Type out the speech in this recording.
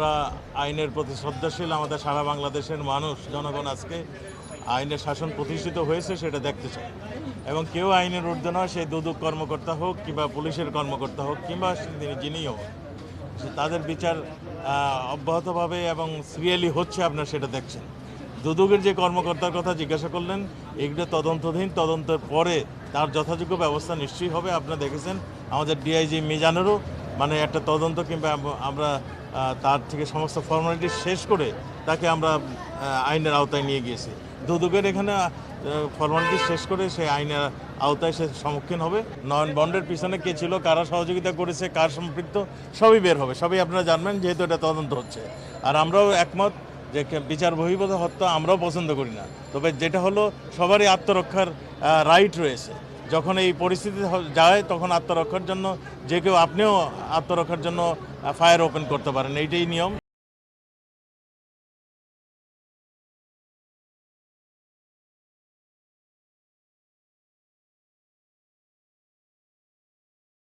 আমরা আইনের প্রতি শ্রদ্ধাশীল, আমাদের সারা বাংলাদেশের মানুষ জনগণ আজকে আইনের শাসন প্রতিষ্ঠিত হয়েছে সেটা দেখতে চায় এবং কেউ আইনের ঊর্ধ্বে নয়, সে দুদক কর্মকর্তা হোক কিংবা পুলিশের কর্মকর্তা হোক কিংবা যিনিই হোক, তাদের বিচার অব্যাহতভাবে এবং সিরিয়ালি হচ্ছে, আপনারা সেটা দেখছেন। দুদকের যে কর্মকর্তার কথা জিজ্ঞাসা করলেন, এগুলো তদন্তাধীন, তদন্তের পরে তার যথাযোগ্য ব্যবস্থা নিশ্চয়ই হবে। আপনারা দেখেছেন আমাদের ডিআইজি মিজানেরও একটা তদন্ত কিংবা আমরা তার থেকে সমস্ত ফর্মালিটি শেষ করে তাকে আমরা আইনের আওতায় নিয়ে গিয়েছি। দুদকের এখানে ফর্মালিটি শেষ করে সে আইনের আওতায় সে সম্মুখীন হবে। নয়ন বন্ডের পিছনে কে ছিল, কারা সহযোগিতা করেছে, কার সম্পৃক্ত, সবই বের হবে, সবই আপনারা জানবেন, যেহেতু এটা তদন্ত হচ্ছে। আর আমরাও একমত যে বিচার বহির্ভূত হত্যা আমরাও পছন্দ করি না, তবে যেটা হলো সবারই আত্মরক্ষার রাইট রয়েছে। যখন এই পরিস্থিতি যায় তখন আত্মরক্ষার জন্য যে কেউ, আপনিও আত্মরক্ষার জন্য ফায়ার ওপেন করতে পারেন, এইটাই নিয়ম।